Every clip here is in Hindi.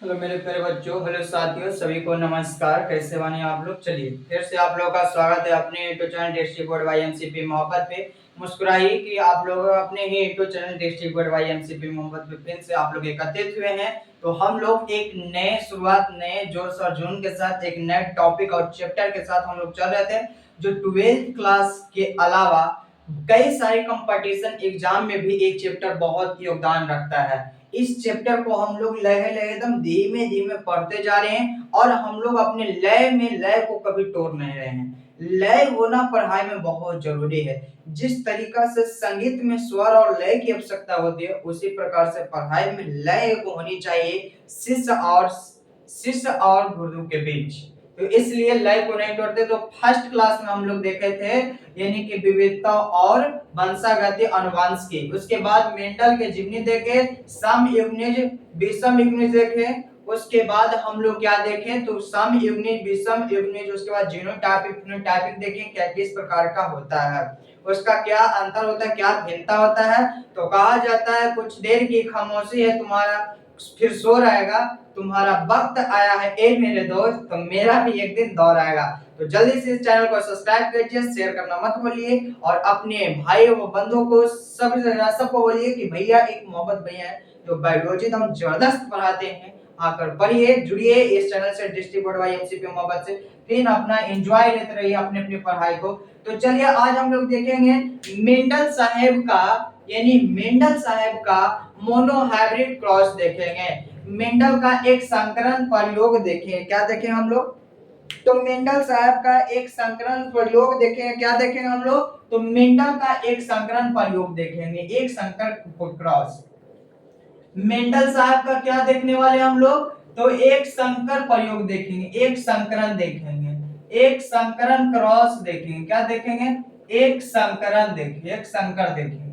हेलो मेरे प्यारे बच्चों, हेलो साथियों, सभी को नमस्कार। कैसे बने आप लोग? चलिए फिर से आप लोगों का स्वागत है अपने YouTube channel district board Y MCP मोहब्बत पे। मुस्कुराइए कि आप लोग अपने ही YouTube channel district board Y MCP मोहब्बत पे फिर से आप लोग एकत्रित हुए हैं। तो हम लोग एक नए शुरुआत, नए जोश और जुनून के साथ एक नए टॉपिक और चैप्टर के साथ हम लोग चल रहे थे, जो 12th क्लास के अलावा कई सारे कंपटीशन एग्जाम में भी एक चैप्टर बहुत योगदान रखता है। इस चैप्टर को हम लोग लहे लहे एकदम धीमे धीमे पढ़ते जा रहे हैं और हम लोग अपने लय में लय को कभी तोड़ नहीं रहे हैं। लय होना पढ़ाई में बहुत जरूरी है। जिस तरीका से संगीत में स्वर और लय की आवश्यकता होती है, उसी प्रकार से पढ़ाई में लय को होनी चाहिए शिष्य और गुरु के बीच। तो इसलिए लय को नहीं तोड़ते। तो फर्स्ट क्लास में हम लोग देखे थे यानी कि विविधता और वंशागति अनुवंश की। उसके बाद मेंडल के जीवनी देखे, सम युग्निज विषम युग्निज देखे। उसके बाद हम लोग क्या देखें तो सम युग्निज विषम युग्निज, उसके बाद जीनोटाइपिक फिनोटाइपिक देखें क्या किस प्रकार का होता है, उसका क्या अंतर होता है, क्या भिन्नता होता है। तो कहा जाता है कुछ देर की खामोशी है तुम्हारा फिर शोर आएगा, तुम्हारा वक्त आया है ए मेरे दोस्त, तो मेरा भी एक दिन दौर आएगा। तो जल्दी से इस चैनल को सब्सक्राइब कीजिए, शेयर करना मत भूलिए और अपने भाई और बंधुओं को सबको बोलिए कि भैया एक मोहब्बत भैया है जो बायोलॉजी एकदम जबरदस्त पढ़ाते हैं। आकर पढ़िए, जुड़िए इस चैनल से डिस्ट्रिक्ट बोर्ड वाई एमसीपी मोहब्बत से, फिर अपना एंजॉय लेते रहिए अपने अपनी पढ़ाई को। तो चलिए आज हम लोग देखेंगे मेंडल साहेब का, यानी मेंडल साहेब का मोनोहाइब्रिड क्रॉस देखेंगे। मेंडल का एक संकरण प्रयोग देखें, क्या देखें हम लोग तो मेंडल साहब का एक संकरण प्रयोग देखेंगे। क्या देखेंगे हम लोग तो मेंडल का एक संकरण प्रयोग देखेंगे, एक संकर क्रॉस। मेंडल साहब का क्या देखने वाले हम लोग तो एक संकर प्रयोग देखेंगे, एक संकरण देखेंगे, एक संकरण क्रॉस देखेंगे। क्या देखेंगे एक संकरण देखेंगे, एक संकर देखेंगे,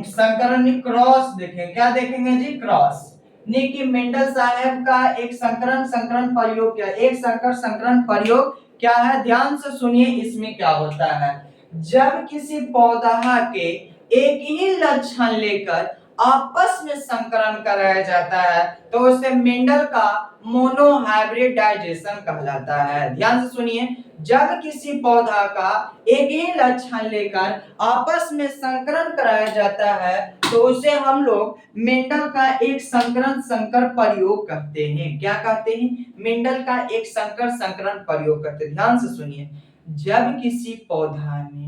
संकरण क्रॉस देखेंगे। क्या देखेंगे जी क्रॉस। कि मेंडल साहब का एक संकरण संकरण प्रयोग क्या, एक संकर संकरण प्रयोग क्या है, ध्यान से सुनिए इसमें क्या होता है। जब किसी पौधा के एक ही लक्षण लेकर आपस में संकरण कराया जाता है तो उसे मेंडल का मोनोहाइब्रिडाइजेशन कहलाता है। ध्यान से सुनिए, जब किसी पौधा का एक ही लक्षण लेकर आपस में संकरण कराया जाता है तो उसे हम लोग मेंडल का एक संकरण संकर प्रयोग कहते हैं। क्या कहते हैं मेंडल का एक संकर संकरण प्रयोग कहते हैं। ध्यान से सुनिए, जब किसी पौधा में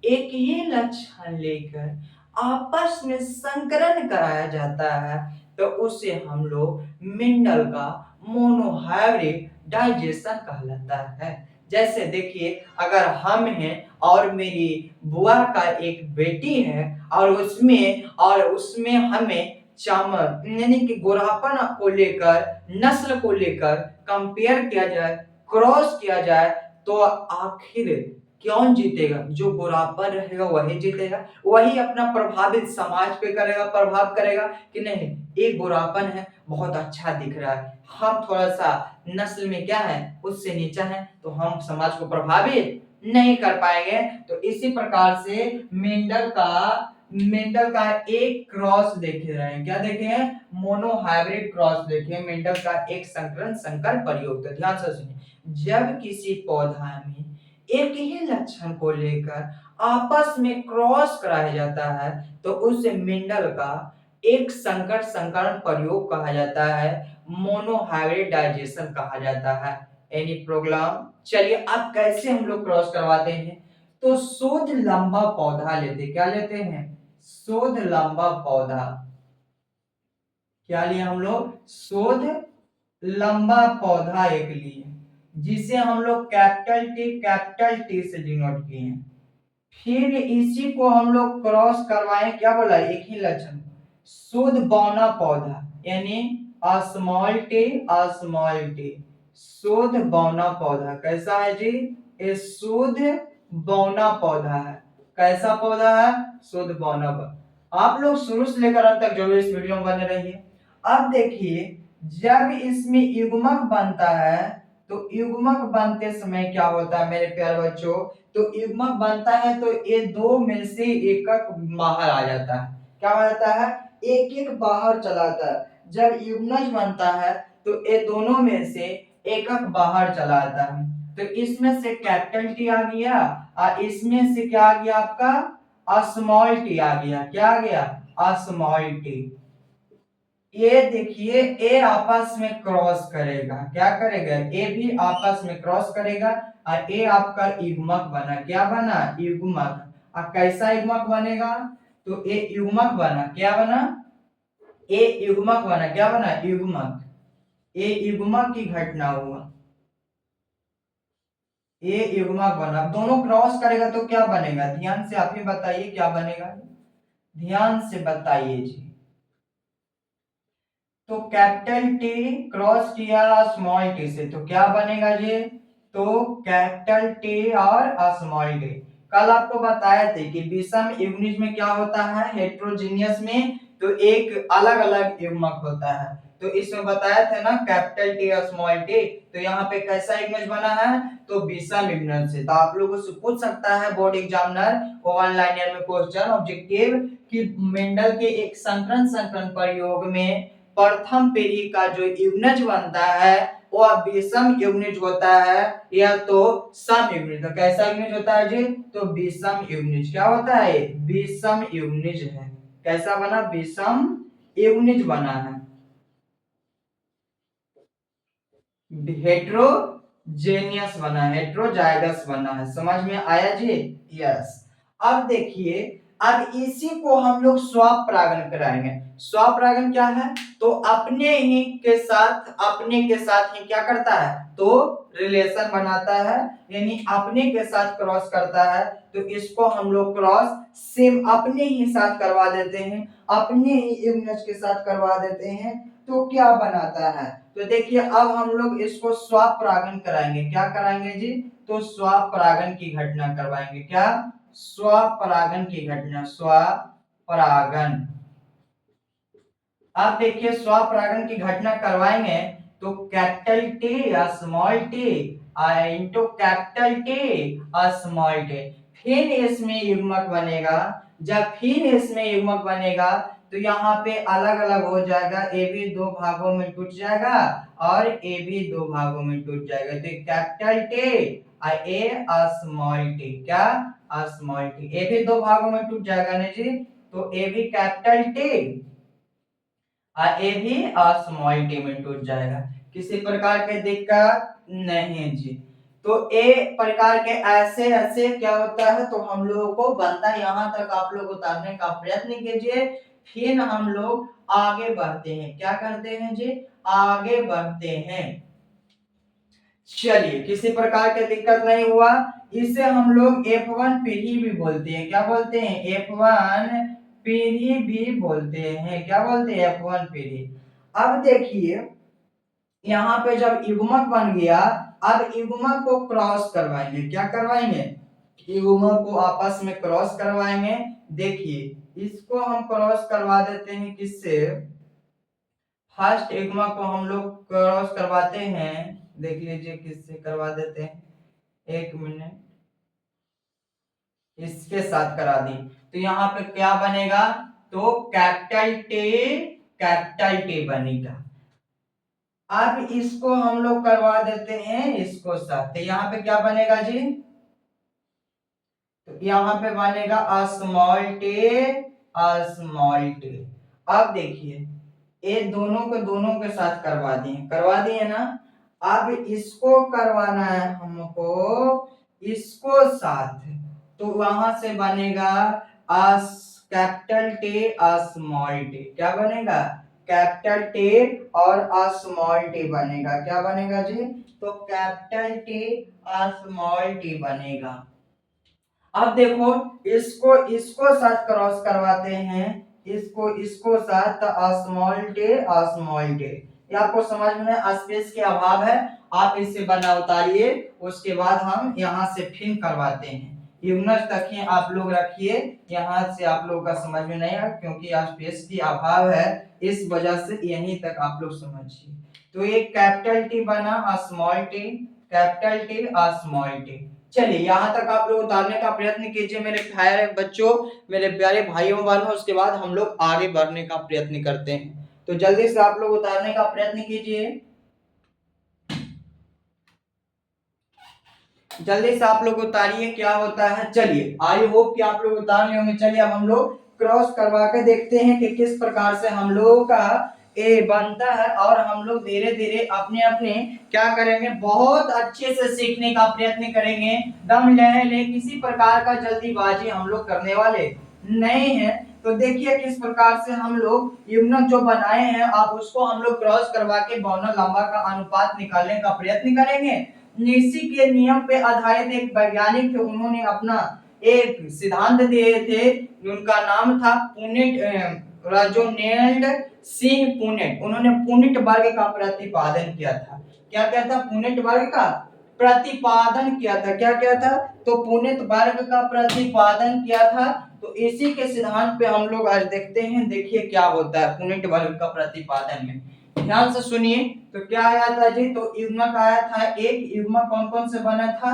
एक ही लक्षण लेकर आपस में संकरण कराया जाता है तो उसे हम लोग मेंडल का मोनोहाइब्रिड डाइजेशन कहलाता है। जैसे देखिए, अगर हम हैं और मेरी बुआ का एक बेटी है और उसमें हमें यानी कि गोरापन को लेकर, नस्ल को लेकर कंपेयर किया जाए, क्रॉस किया जाए, तो आखिर कौन जीतेगा? जो गोरापन रहेगा वही जीतेगा, वही अपना प्रभावित समाज पे करेगा, प्रभाव करेगा कि नहीं एक गोरापन है बहुत अच्छा दिख रहा है, हम थोड़ा सा नस्ल में क्या है उससे नीचा है तो हम समाज को प्रभावित नहीं कर पाएंगे। तो इसी प्रकार से मेंडल का एक क्रॉस देखे रहे हैं। क्या देखे हैं मोनोहाइब्रिड क्रॉस देखे हैं, मेंडल का एक संकरण संकर प्रयोग। तो ध्यान से सुनिए, जब किसी पौधा में एक ही लक्षण को लेकर आपस में क्रॉस कराया जाता है तो उसे मेंडल का एक संकर संकरण प्रयोग कहा जाता है, मोनोहाइब्रिडाइजेशन कहा जाता है। Any programme. चलिए अब कैसे हम लोग क्रॉस करवाते हैं तो शुद्ध लंबा पौधा लेते, क्या लेते हैं शुद्ध लंबा पौधा। क्या लिए हम लोग शुद्ध लंबा पौधा एक लिए, जिसे हम लोग कैपिटल टी से डिनोट किए हैं। फिर इसी को हम लोग क्रॉस करवाएं, क्या बोला एक ही लक्षण शुद्ध बौना पौधा, यानी स्मॉल टी शुद्ध बौना पौधा। कैसा है जी ये शुद्ध बौना पौधा है। कैसा पौधा है शुद्ध बौना पौधा। आप लोग शुरू से लेकर अंत तक जरूर इस वीडियो में बने रहिए। अब देखिए, जब इसमें युग्मक बनता है तो युग्मक बनते समय क्या होता है मेरे प्यारे बच्चों, तो युग्मक बनता है तो ये दो में से एक बाहर आ जाता है। क्या हो जाता है एक एक बाहर चला जाता है। जब युग्मज बनता है तो ये दोनों में से एकक बाहर चला आता है। तो इसमें से कैपिटल टी आ गया और इसमें से क्या आ गया आपका स्मॉल टी आ गया। क्या आ गया स्मॉल टी। ये देखिए ए आपस में क्रॉस करेगा। क्या करेगा ए भी आपस में क्रॉस करेगा और ए आपका युग्मक बना। क्या बना युग्मक। और कैसा युग्मक बनेगा तो ए युग्मक बना। क्या बना ए युग्मक बना। क्या बना युग्मक। ए युग्मक की घटना हुआ। ए युग्मक बना। दोनों क्रॉस करेगा तो क्या बनेगा ध्यान से आप ही बताइए क्या बनेगा। ध्यान से बताइए जी। तो कैपिटल टी क्रॉस किया स्मॉल टी से तो क्या बनेगा जी। तो कैपिटल टी और स्मॉल टी। कल आपको बताया थे कि विषम युग्निज में क्या होता है हेट्रोजीनियस में तो एक अलग अलग युग्मक होता है। तो इसमें बताया था ना कैपिटल टी और स्मॉल टी। तो यहाँ पे कैसा युग्मज बना है तो विषम युग्मज से। तो आप लोगों से पूछ सकता है बोर्ड एग्जामिनर वन लाइनर में क्वेश्चन ऑब्जेक्टिव कि मेंडल के एक संकरण संकरण प्रयोग में प्रथम पीढ़ी का जो युग्मज बनता है वह विषम युग्मज होता है या तो सम युग्मज। तो कैसा युग्मज होता है जी तो विषम युग्मज। क्या होता है विषम युग्मज है। कैसा बना विषम युग्मज बना है। हेट्रोजेनियस बना है हेट्रोजाइगस बना है। समझ में आया जी यस। अब देखिए अब इसी को हम लोग स्वपरागण कराएंगे। स्वपरागण क्या है तो अपने के साथ ही क्या करता है तो रिलेशन बनाता है यानी अपने के साथ क्रॉस करता है। तो इसको हम लोग क्रॉस सेम अपने ही साथ करवा देते हैं अपने ही युग्मज के साथ करवा देते हैं। तो क्या बनाता है तो देखिए अब हम लोग इसको स्वपरागण कराएंगे। क्या कराएंगे जी तो स्वपरागण की घटना करवाएंगे। क्या स्वपरागण की घटना स्वपरागण। आप देखिए स्वपरागण की घटना करवाएंगे तो कैपिटल टी या small T into capital T और स्मॉल टी। फिर इसमें युग्मक बनेगा। जब फिर इसमें युग्मक बनेगा तो यहाँ पे अलग अलग हो जाएगा। ए भी दो भागों में टूट जाएगा और ए भी दो भागों में टूट जाएगा। तो कैपिटल टी और ए स्मॉल टी। क्या स्मॉल टी ए भी दो भागों में टूट जाएगा ना जी। तो ए भी कैपिटल टी ए भी स्मॉल टी में टूट जाएगा। किसी प्रकार के दिक्कत नहीं जी। तो ए प्रकार के ऐसे ऐसे क्या होता है तो हम लोगों को बनता है। यहाँ तक आप लोग उतारने का प्रयत्न कीजिए फिर हम लोग आगे बढ़ते हैं। क्या करते हैं जी आगे बढ़ते हैं। चलिए किसी प्रकार की दिक्कत नहीं हुआ। इसे हम लोग F1 पीढ़ी भी बोलते हैं। क्या बोलते हैं F1 पीढ़ी भी बोलते हैं। क्या बोलते हैं F1 पीढ़ी। अब देखिए यहाँ पे जब युग्मक बन गया अब युग्मक को क्रॉस करवाएंगे। क्या करवाएंगे युग्मक को आपस में क्रॉस करवाएंगे। देखिए इसको हम क्रॉस करवा देते हैं किससे फर्स्ट युग्मक को हम लोग क्रॉस करवाते हैं। देख लीजिए किससे करवा देते हैं एक मिनट इसके साथ करा दी। तो यहाँ पे क्या बनेगा तो कैपिटल टी बनेगा। अब इसको हम लोग करवा देते हैं इसको साथ। तो यहाँ पे क्या बनेगा जी तो यहाँ पे बनेगा स्मॉल टी। अब देखिए ये दोनों को दोनों के साथ करवा दिए ना। अब इसको करवाना है हमको इसको साथ। तो वहां से बनेगा कैपिटल टी स्मॉल टी। क्या बनेगा कैपिटल टी और स्मॉल टी बनेगा। क्या बनेगा जी तो कैपिटल टी स्मॉल टी बनेगा। अब देखो इसको इसको साथ क्रॉस करवाते हैं इसको साथ स्मॉल टे। ये आपको समझ में स्पेस के अभाव है आप इससे बना उतारिए उसके बाद हम यहाँ से फिर करवाते हैं। युग्मज तक ही आप लोग रखिए यहाँ से आप लोग का समझ में नहीं आया क्योंकि स्पेस की अभाव है इस वजह से यहीं तक आप लोग समझिए। तो ये कैपिटल टी बना small T capital T small T. चलिए यहाँ तक आप लोग उतारने का प्रयत्न कीजिए मेरे प्यारे बच्चों मेरे प्यारे भाइयों बहनों। उसके बाद हम लोग आगे बढ़ने का प्रयत्न करते हैं। तो जल्दी से आप लोग उतारने का प्रयत्न कीजिए, जल्दी से आप लोग उतारिए क्या होता है। चलिए आई होप कि आप लोग उतार लिए होंगे। चलिए अब हम लोग क्रॉस करवा के देखते हैं कि किस प्रकार से हम लोगों का ए बनता है, और हम लोग धीरे धीरे अपने अपने क्या करेंगे, बहुत अच्छे से सीखने का प्रयत्न करेंगे। दम ले किसी प्रकार का जल्दीबाजी हम लोग करने वाले नहीं है। तो देखिए किस प्रकार से हम लोग युग्मक जो बनाए हैं, आप उसको हम लोग क्रॉस करवा के बौना लंबा का अनुपात निकालने का प्रयत्न करेंगे। नीसी के नियम पे आधारित एक वैज्ञानिक थे, उन्होंने अपना एक सिद्धांत दिए थे, उनका नाम था पुनेट, राजोनेल्ड सिंह पुनेट। उन्होंने पुनेट वर्ग का प्रतिपादन किया था। क्या था? पुनेट वर्ग का प्रतिपादन किया था। क्या था? तो पुनेट वर्ग का प्रतिपादन किया था। तो इसी के सिद्धांत पे हम लोग आज देखते हैं, देखिए क्या होता है पुनेट वर्ग का प्रतिपादन में। ध्यान से सुनिए। तो क्या आया था जी? तो युग्मक आया था एक। युग्मक कौन कौन से बना था?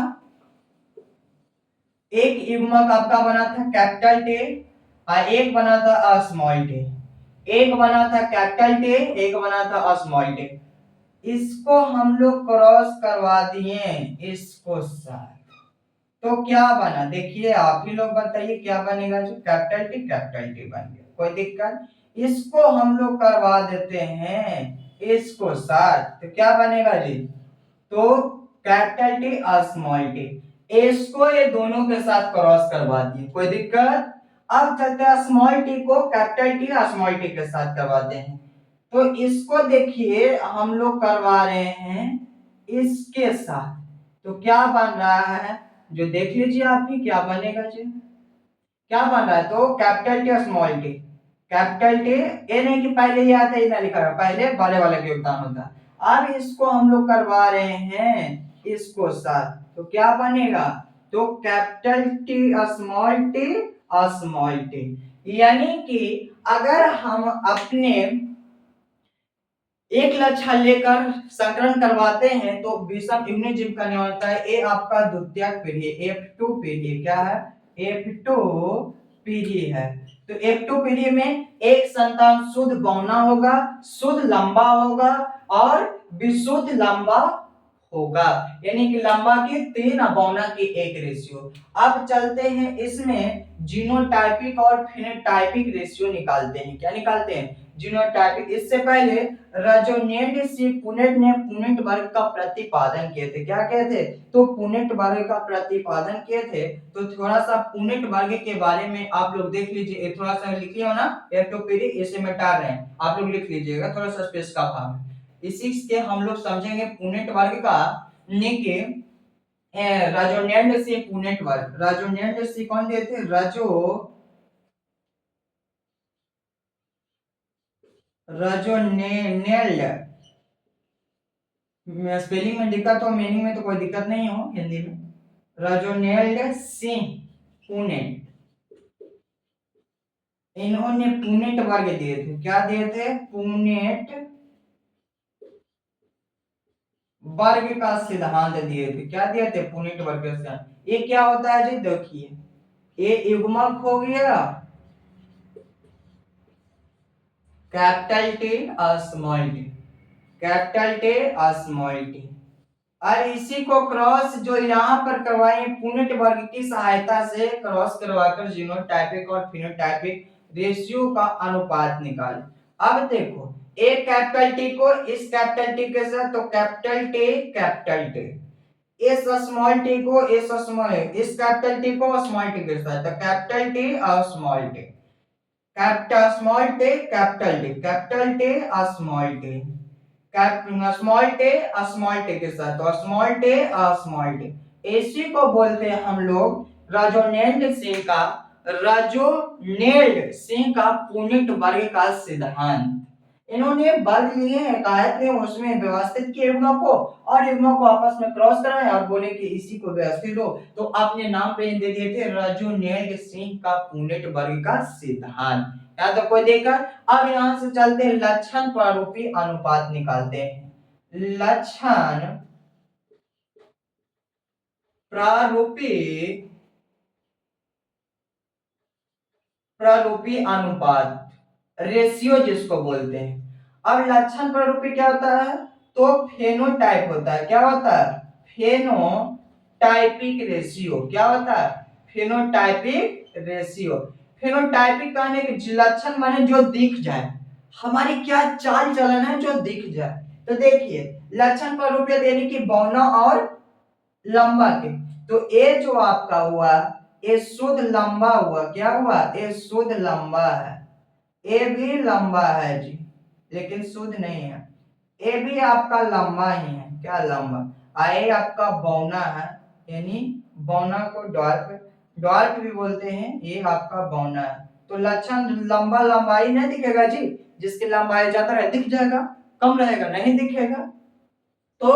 एक युग्मक आपका बना था कैपिटल टे, और एक बना था स्मॉल टे। एक बना था कैपिटल टे, एक बना था स्मॉल टे। इसको हम लोग क्रॉस करवा दिए इसको साथ, तो क्या बना? देखिए आप ही लोग बताइए क्या बनेगा? जो कैपिटल टी बन गया, कोई दिक्कत? इसको हम लोग करवा देते हैं इसको साथ, तो क्या बनेगा जी? तो कैपिटल टी और स्मॉल टी, इसको ये दोनों के साथ क्रॉस करवा दिए, कोई दिक्कत? अब चलते हैं स्मॉल टी को कैपिटल टी और स्मॉल टी के साथ करवाते हैं। तो इसको देखिए हम लोग करवा रहे हैं इसके साथ, तो क्या बन रहा है? जो देख लीजिए आप ही क्या बनेगा जी? क्या बन रहा है? तो कैपिटल टी और स्मॉल टी। कैपिटल टी, ये नहीं कि पहले ही आता है ना लिखा है, पहले बड़े वाले का योगदान होता है। अब इसको हम लोग करवा रहे हैं इसको साथ, तो क्या बनेगा? तो कैपिटल टी और स्मॉल टी। यानी कि अगर हम अपने एक लक्षण लेकर संकरण करवाते हैं तो विषम युग्मजीव का नियम होता है ए आपका द्वितीयक पीढ़ी, F2 पीढ़ी। क्या है? F2 पीढ़ी है। तो F2 पीढ़ी में एक संतान शुद्ध बौना होगा, शुद्ध लंबा होगा और विशुद्ध लंबा होगा, यानी कि लंबा की 3 बौना की 1 रेशियो। अब चलते हैं इसमें जीनोटाइपिक और फिनोटाइपिक रेशियो निकालते हैं। क्या निकालते हैं? जीनोटाइपिक। इससे पहले राजोनेल्ड सी पुनेट ने पुनेट वर्ग का प्रतिपादन किए थे। क्या किए थे? तो पुनेट वर्ग का प्रतिपादन किए थे। तो थोड़ा सा पुनेट वर्ग के बारे में आप लोग देख लीजिए, थोड़ा सा लिख लिया ना, एटोपेरी इसे मिटा रहे हैं, आप लोग लिख लीजिएगा, थोड़ा सा स्पेस का अभाव है। इसी के हम लोग समझेंगे पुनेट वर्ग का निके राजोनेल्ड सी पुनेट वर्ग। राजोनेल्ड सी कौन दिए थे? राजोनेल्ड, स्पेलिंग में दिक्कत हो, मीनिंग में तो कोई दिक्कत नहीं हो हिंदी में। राजोनेल्ड सिंह पुनेट, इन्होंने पुनेट वर्ग दिए थे। क्या दिए थे? पुनेट वर्ग का सिद्धांत दिए थे। क्या दिए थे? पुनेट वर्ग का सिद्धांत। ये क्या होता है जी? देखिए ये युग्मक हो गया कैपिटल टी और स्मॉल टी, कैपिटल टी और स्मॉल टी, और इसी को क्रॉस जो यहाँ पर करवाए पुनेट वर्ग की सहायता से क्रॉस करवाकर जीनोटाइपिक और फिनोटाइपिक रेशियो का अनुपात निकाल। अब देखो एक कैपिटल टी को इस कैपिटल टी के साथ, तो कैपिटल टी, इस स्मॉल टी को इस स्मॉल, इस कैपिटल टी को स्मॉल टी के साथ, तो कैपिटल टी और small T, capital small T capital T, capital T और स्मॉल टी, स्मॉल टे स्मॉल टे के साथ, और स्मॉल टे स्मॉल टे। इसी को बोलते हैं हम लोग राजोनेल्ड सिंह का पुनेट वर्ग का सिद्धांत। इन्होंने वर्ग लिए हैं, कायद ने उसमें व्यवस्थित किए युग्मों को, और युग्मों को आपस में क्रॉस कराए और बोले कि इसी को व्यवस्थित हो, तो अपने नाम पे दे दिए थे राजोनेल्ड सिंह का पुनेट वर्ग का सिद्धांत। या तो कोई देखा। अब यहां से चलते हैं लक्षण प्रारूपी अनुपात निकालते हैं। लक्षण प्रारूपी प्रारूपी अनुपात, रेशियो जिसको बोलते हैं। अब लक्षण प्रारूपी क्या होता है, तो फेनोटाइप होता है। क्या होता है, फेनोटाइपिक रेशियो। क्या होता है, फेनोटाइपिक रेशियो। फेनोटाइपिक कहने के लक्षण माने जो दिख जाए, हमारी क्या चाल चलन है जो दिख जाए। तो देखिए लक्षण प्रारूपी यानी कि बौना और लंबा के, तो ए जो आपका हुआ ये शुद्ध लंबा हुआ। क्या हुआ, ये शुद्ध लंबा है। ए भी लंबा है जी, लेकिन शुद्ध नहीं है। ए भी आपका लंबा ही है। क्या लंबा। ए आपका बौना है, यानी बौना को डॉर्क डॉर्क भी बोलते हैं। ये आपका बौना है। तो लक्षण लंबा लंबाई नहीं दिखेगा जी, जिसकी लंबाई ज्यादा है दिख जाएगा, कम रहेगा नहीं दिखेगा। तो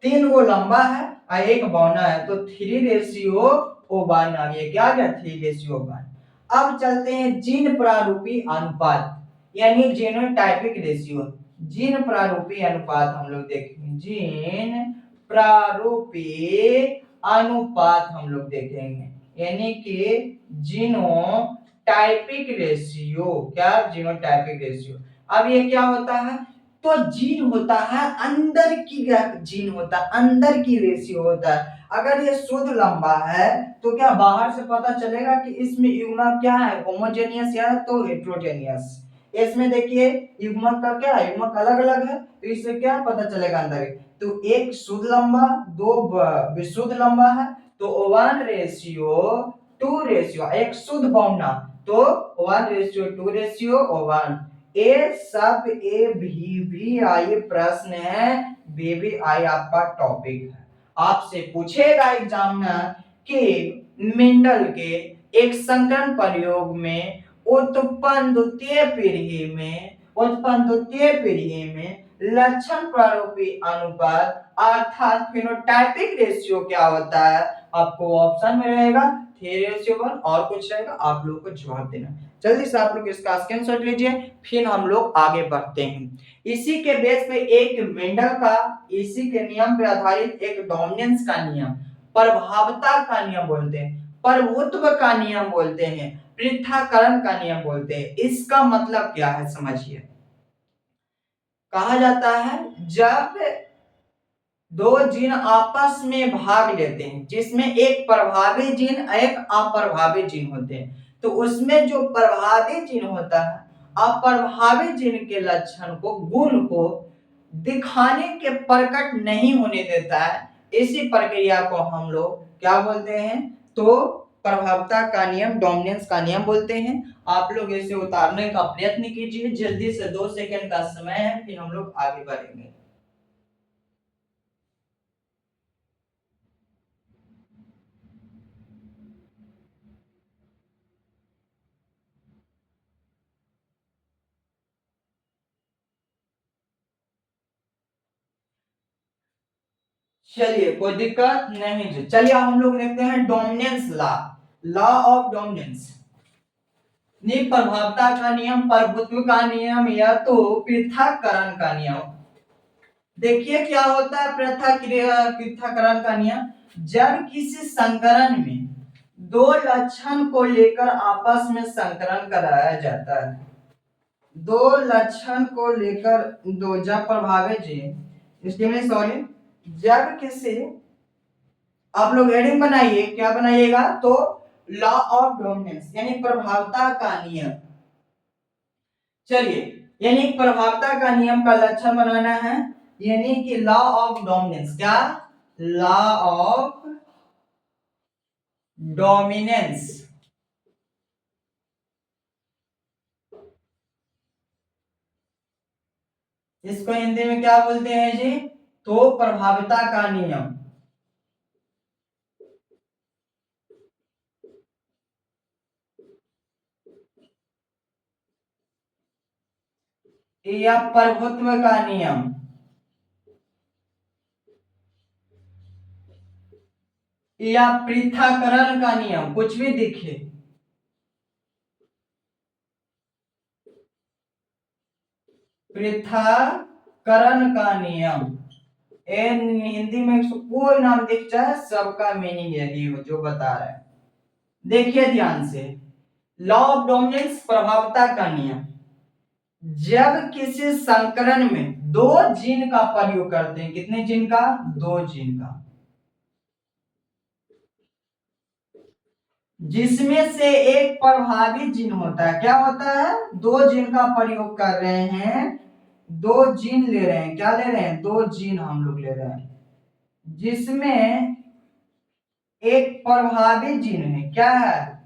3 गो लंबा है और 1 बौना है, तो 3:1 आ गया। क्या आ गया, 3:1। अब चलते हैं जीन प्रारूपी अनुपात, यानी जीनोटाइपिक रेशियो। जीन प्रारूपी अनुपात हम लोग देखेंगे, जीन प्रारूपी अनुपात हम लोग देखेंगे, यानी कि जीनोटाइपिक रेशियो। क्या, जीनोटाइपिक रेशियो। अब ये क्या होता है, तो जीन होता है अंदर की, जीन होता है अंदर की रेशियो होता है। अगर ये शुद्ध लंबा है तो क्या बाहर से पता चलेगा कि इसमें युग्मक क्या है, होमोजेनियस या तो हेट्रोजेनियस। इसमें देखिए युग्मक का क्या है, युग्मक अलग अलग है, तो इससे क्या पता चलेगा अंदर। तो एक शुद्ध लंबा, 2 विशुद्ध लंबा है, तो 1:2। एक शुद्ध बौना, तो 1:2:1। ए सब ए भी आई प्रश्न है, बेबी आई आपका टॉपिक है। आपसे पूछेगा एग्जामिनर कि मेंडल के एक संकरण प्रयोग में उत्पन्न द्वितीय पीढ़ी में लक्षण प्रारूपी अनुपात अर्थात फेनोटाइपिक रेशियो क्या होता है, आपको ऑप्शन में रहेगा 3:1 और कुछ रहेगा, आप लोगों को जवाब देना। जल्दी से आप लोग इसका स्क्रीनशॉट लीजिए, फिर हम लोग आगे बढ़ते हैं। इसी के बेस पे एक मेंडल का, इसी के नियम पे आधारित एक डोमिनेंस का नियम, प्रभावता का नियम बोलते हैं, प्रभुत्व का नियम बोलते हैं, पृथक्करण का नियम बोलते हैं। इसका मतलब क्या है समझिए। कहा जाता है जब 2 जीन आपस में भाग लेते हैं, जिसमें एक प्रभावी जीन एक अप्रभावी जीन होते हैं, तो उसमें जो प्रभावी जीन होता है अप्रभावी जीन के लक्षण को, गुण को दिखाने के प्रकट नहीं होने देता है। इसी प्रक्रिया को हम लोग क्या बोलते हैं, तो प्रभावता का नियम, डोमिनेंस का नियम बोलते हैं। आप लोग इसे उतारने का प्रयत्न कीजिए, जल्दी से 2 सेकंड का समय है, फिर हम लोग आगे बढ़ेंगे। चलिए कोई दिक्कत नहीं जी। चलिए हम लोग देखते हैं dominance law, law of dominance. प्रभावता का नियम, प्रभुत्व का नियम या तो पृथक्करण का नियम। देखिए क्या होता है पृथक्करण का नियम, जब किसी संकरण में 2 लक्षण को लेकर आपस में संकरण कराया जाता है, 2 लक्षण को लेकर, दो जब प्रभावित जीन, इसके में सॉरी, जब किसी, आप लोग हेडिंग बनाइए, क्या बनाइएगा, तो लॉ ऑफ डोमिनेंस यानी प्रभावता का नियम। चलिए, यानी प्रभावता का नियम का लक्षण बनाना है, यानी कि लॉ ऑफ डोमिनेंस। क्या, लॉ ऑफ डोमिनेंस। इसको हिंदी में क्या बोलते हैं जी, तो प्रभावता का नियम। या प्रभुत्व का नियम, या पृथक्करण का नियम, कुछ भी दिखे। पृथक्करण का नियम, हिंदी में कोई नाम दिख जाए सबका मीनिंग यही हो जो बता रहे हैं। देखिए ध्यान से, लॉ ऑफ डोमिनेंस प्रभावता का नियम, जब किसी संकरण में दो जीन का प्रयोग करते हैं, कितने जीन का? दो जीन का, जिसमें से एक प्रभावी जीन होता है। क्या होता है? दो जीन का प्रयोग कर रहे हैं, दो जीन ले रहे हैं। क्या ले रहे हैं? दो जीन हम लोग ले रहे हैं, जिसमें एक प्रभावी जीन है। क्या है?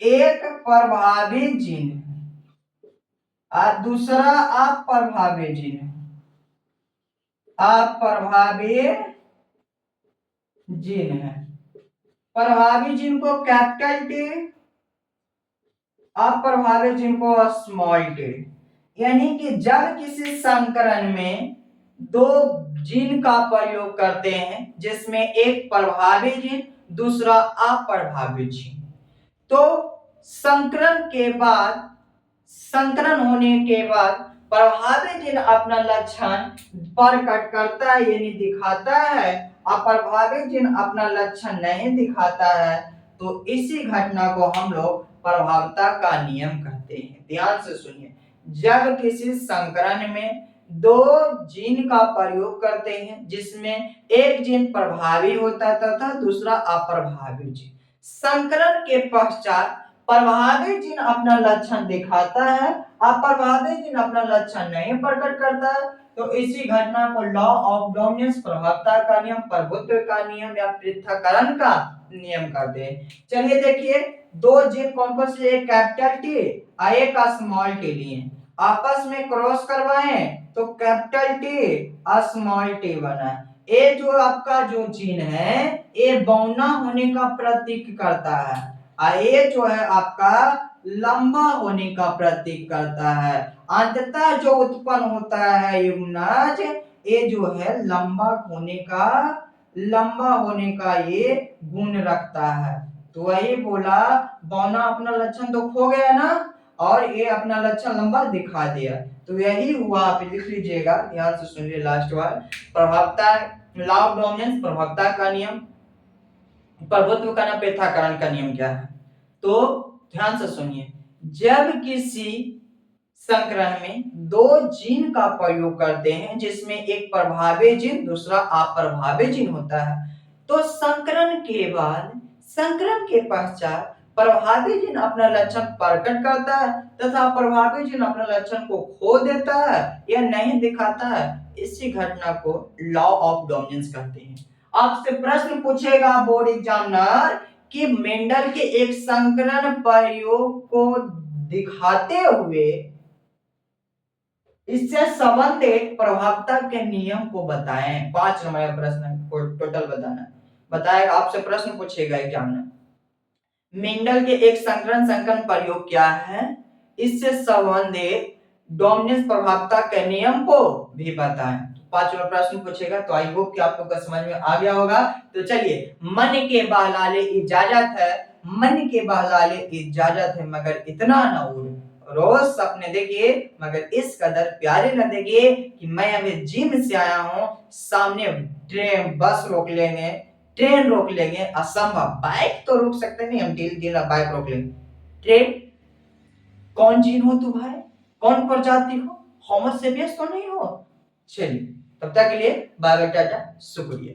एक प्रभावी जीन है और दूसरा अप्रभावी जीन है। अप्रभावी जीन है। प्रभावी जीन को कैपिटल टी, अप्रभावी जीन को स्मॉल टी। यानी कि जब किसी संकरण में दो जीन का प्रयोग करते हैं, जिसमें एक प्रभावी जीन दूसरा अप्रभावी जीन, तो संकरण होने के बाद प्रभावी जीन अपना लक्षण प्रकट करता है यानी दिखाता है, अप्रभावी जीन अपना लक्षण नहीं दिखाता है, तो इसी घटना को हम लोग प्रभावता का नियम कहते हैं। ध्यान से सुनिए, जब किसी संकरण में दो जीन का प्रयोग करते हैं, जिसमें एक जीन प्रभावी होता है तथा दूसरा अप्रभावी जीन, संकरण के पश्चात प्रभावी जीन अपना लक्षण दिखाता है, अप्रभावी जीन अपना लक्षण नहीं प्रकट करता है, तो इसी घटना को लॉ ऑफ डोमिनेंस, प्रभावता का नियम, प्रभुत्व का नियम या पृथक्करण का नियम कहते हैं। चलिए देखिए, दो जीन कौन कौन से? एक कैपिटल टी और एक स्मॉल टी लिए, आपस में क्रॉस करवाए तो कैपिटल टी और स्मॉल टी बना। ये जो आपका जो जीन है, ये बौना होने का प्रतीक करता है और ये जो है आपका लंबा होने का प्रतीक करता है। अंततः जो उत्पन्न होता है युग्मनज, ये जो है लंबा होने का ये गुण रखता है। तो वही बोला, बौना अपना लक्षण तो खो गया ना, और ये अपना लक्षण लंबा दिखा दिया, तो यही हुआ। आप लिख लीजिएगा, ध्यान से सुनिए लास्ट बार। प्रभावता, लॉ ऑफ डोमिनेंस, प्रभावता का नियम, प्रभुत्व का नियम, पृथक्करण का नियम क्या है? तो ध्यान से सुनिए, जब किसी संकरण में दो जीन का प्रयोग करते हैं, जिसमें एक प्रभावी जीन दूसरा अप्रभावी जीन होता है, तो संकरण के पश्चात प्रभावी जीन अपना लक्षण प्रकट करता है तथा प्रभावी जीन अपना लक्षण को खो देता है या नहीं दिखाता है। इसी घटना को लॉ ऑफ डोमिनेंस कहते हैं। आपसे प्रश्न पूछेगा बोर्ड एग्जामिनर कि मेंडल के एक संकरण प्रयोग को दिखाते हुए इससे संबंधित प्रभावता के नियम को बताएं। 5 नंबर का प्रश्न को टोटल बताना बताएगा। आपसे प्रश्न पूछेगा एग्जामिनर, मेंडल के एक संकरण प्रयोग क्या है, इससे संबंधित डोमिनेंस प्रभावता के नियम को भी बताएं। 5 नंबर प्रश्न पूछेगा, तो आई होप कि आप लोग का समझ में आ गया होगा। तो चलिए, मन के बहलाले इजाजत है, मन के बहलाले इजाजत है, मगर इतना ना उड़, रोज सपने देखिए मगर इस कदर प्यारे न देखिए कि मैं अभी जिम से आया हूं, सामने ट्रेन बस रोक लेंगे, ट्रेन रोक लेंगे, असंभव। बाइक तो रोक सकते नहीं हम, डील डील बाइक रोक लेंगे, ट्रेन। कौन जीन हो तू भाई? कौन प्रजाति हो? होमो सेपियंस तो नहीं हो। चलिए, तब तक के लिए बाय बाय, टाटा, शुक्रिया।